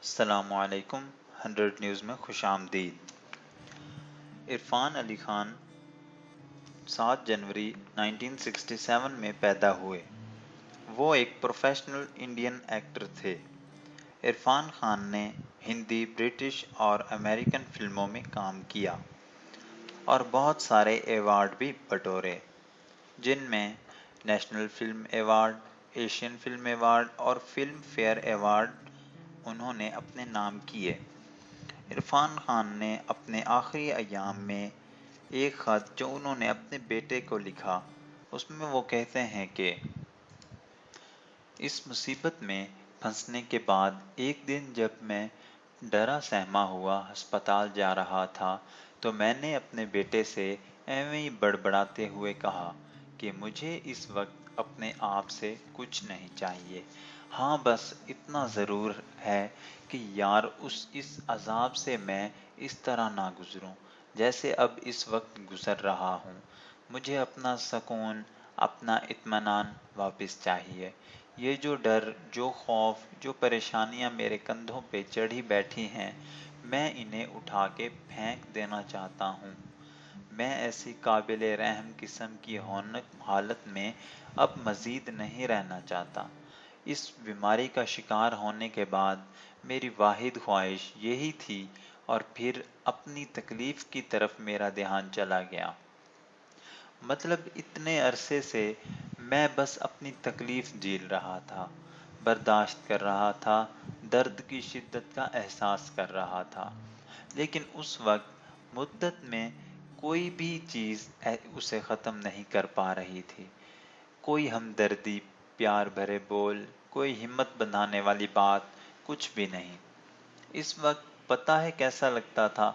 السلام علیکم 100 نیوز میں خوش آمدید۔ عرفان علی خان 7 جنوری 1967 میں پیدا ہوئے۔ وہ ایک پروفیشنل انڈین ایکٹر تھے۔ عرفان خان نے ہندی، برٹش اور امریکن فلموں میں کام کیا اور بہت سارے ایوارڈ بھی بٹورے، جن میں national film award, Asian film award اور فلم فیئر ایوارڈ انہوں نے اپنے نام کیے۔ عرفان خان نے اپنے آخری ایام میں ایک خط جو انہوں نے اپنے بیٹے کو لکھا، اس میں وہ کہتے ہیں کہ اس مصیبت میں پھنسنے کے بعد ایک دن جب میں ڈرا سہما ہوا ہسپتال جا رہا تھا تو میں نے اپنے بیٹے سے ایویں ہی بڑبڑاتے ہوئے کہا کہ مجھے اس وقت اپنے آپ سے کچھ نہیں چاہیے، ہاں بس اتنا ضرور ہے کہ یار اس عذاب سے میں اس طرح نہ گزروں جیسے اب اس وقت گزر رہا ہوں۔ مجھے اپنا سکون، اپنا اطمینان واپس چاہیے۔ یہ جو ڈر، جو خوف، جو پریشانیاں میرے کندھوں پہ چڑھی بیٹھی ہیں، میں انہیں اٹھا کے پھینک دینا چاہتا ہوں۔ میں ایسی قابل رحم قسم کی ہونک حالت میں اب مزید نہیں رہنا چاہتا۔ اس بیماری کا شکار ہونے کے بعد میری واحد خواہش یہی تھی اور پھر اپنی تکلیف کی طرف میرا دھیان چلا گیا۔ مطلب اتنے عرصے سے میں بس اپنی تکلیف جھیل رہا تھا، برداشت کر رہا تھا، درد کی شدت کا احساس کر رہا تھا، لیکن اس وقت مدت میں کوئی بھی چیز اسے ختم نہیں کر پا رہی تھی۔ کوئی ہمدردی، پیار بھرے بول، کوئی ہمت بندھانے والی بات، کچھ بھی نہیں۔ اس وقت پتہ ہے کیسا لگتا تھا؟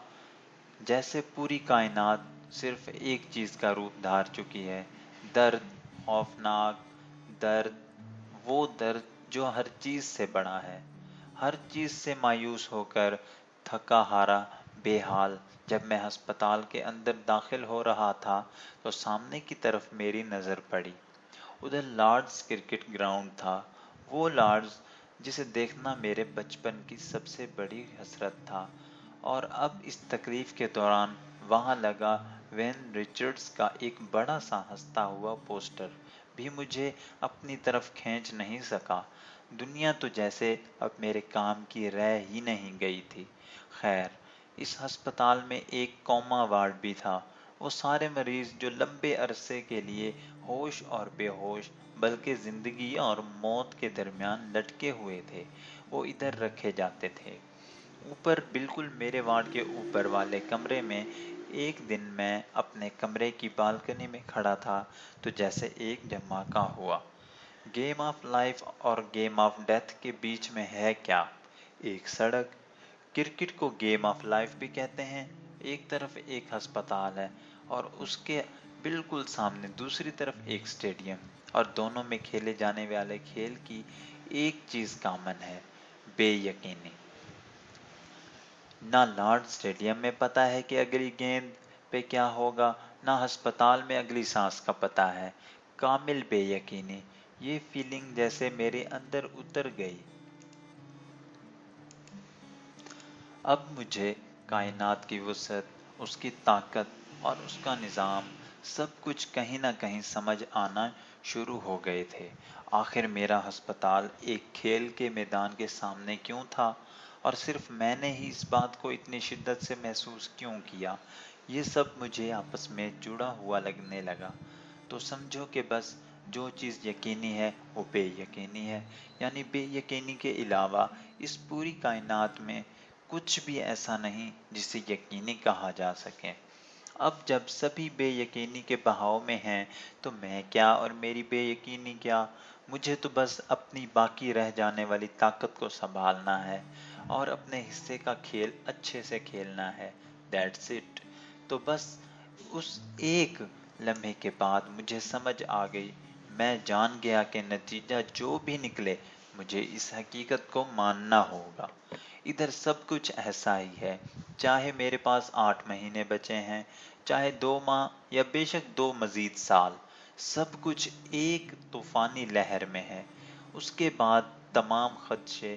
جیسے پوری کائنات صرف ایک چیز کا روپ دھار چکی ہے، درد، خوفناک درد، وہ درد جو ہر چیز سے بڑا ہے۔ ہر چیز سے مایوس ہو کر، تھکا ہارا، بے حال جب میں ہسپتال کے اندر داخل ہو رہا تھا تو سامنے کی طرف میری نظر پڑی۔ ادھر لارڈز کرکٹ گراؤنڈ تھا، وہ لارڈز جسے دیکھنا میرے بچپن کی سب سے بڑی حسرت تھا، اور اب اس تکلیف کے دوران وہاں لگا وین رچرڈز کا ایک بڑا سا ہنستا ہوا پوسٹر بھی مجھے اپنی طرف کھینچ نہیں سکا۔ دنیا تو جیسے اب میرے کام کی رہ ہی نہیں گئی تھی۔ خیر، اس ہسپتال میں ایک کوما وارڈ بھی تھا۔ وہ سارے مریض جو لمبے عرصے کے لیے ہوش اور بے ہوش بلکہ زندگی اور موت کے درمیان لٹکے ہوئے تھے، وہ ادھر رکھے جاتے تھے۔ اوپر، بالکل میرے وارڈ کے اوپر والے کمرے میں ایک دن میں اپنے کمرے کی بالکنی میں کھڑا تھا تو جیسے ایک دھماکہ ہوا۔ گیم آف لائف اور گیم آف ڈیتھ کے بیچ میں ہے کیا؟ ایک سڑک۔ کرکٹ کو گیم آف لائف بھی کہتے ہیں۔ ایک طرف ایک ہسپتال ہے اور اس کے بالکل سامنے دوسری طرف ایک اسٹیڈیم، اور دونوں میں کھیلے جانے والے کھیل کی ایک چیز کامن ہے: بے یقینی۔ نہ لارڈ اسٹیڈیم میں پتہ ہے کہ اگلی گیند پہ کیا ہوگا، نہ ہسپتال میں اگلی سانس کا پتہ ہے۔ کامل بے یقینی۔ یہ فیلنگ جیسے میرے اندر اتر گئی۔ اب مجھے کائنات کی وسعت، اس کی طاقت اور اس کا نظام، سب کچھ کہیں نہ کہیں سمجھ آنا شروع ہو گئے تھے۔ آخر میرا ہسپتال ایک کھیل کے میدان کے سامنے کیوں تھا، اور صرف میں نے ہی اس بات کو اتنی شدت سے محسوس کیوں کیا؟ یہ سب مجھے آپس میں جڑا ہوا لگنے لگا۔ تو سمجھو کہ بس جو چیز یقینی ہے وہ بے یقینی ہے، یعنی بے یقینی کے علاوہ اس پوری کائنات میں کچھ بھی ایسا نہیں جسے یقینی کہا جا سکے۔ اب جب سبھی بے یقینی کے بہاؤ میں ہیں تو میں کیا اور میری بے یقینی کیا؟ مجھے تو بس اپنی باقی رہ جانے والی طاقت کو سنبھالنا ہے اور اپنے حصے کا کھیل اچھے سے کھیلنا ہے۔ That's it۔ تو بس اس ایک لمحے کے بعد مجھے سمجھ آ گئی، میں جان گیا کہ نتیجہ جو بھی نکلے مجھے اس حقیقت کو ماننا ہوگا۔ ادھر سب کچھ ایسا ہی ہے، چاہے میرے پاس 8 مہینے بچے ہیں، چاہے 2 ماہ یا بے شک 2 مزید سال، سب کچھ ایک طوفانی لہر میں ہے۔ اس کے بعد تمام خدشے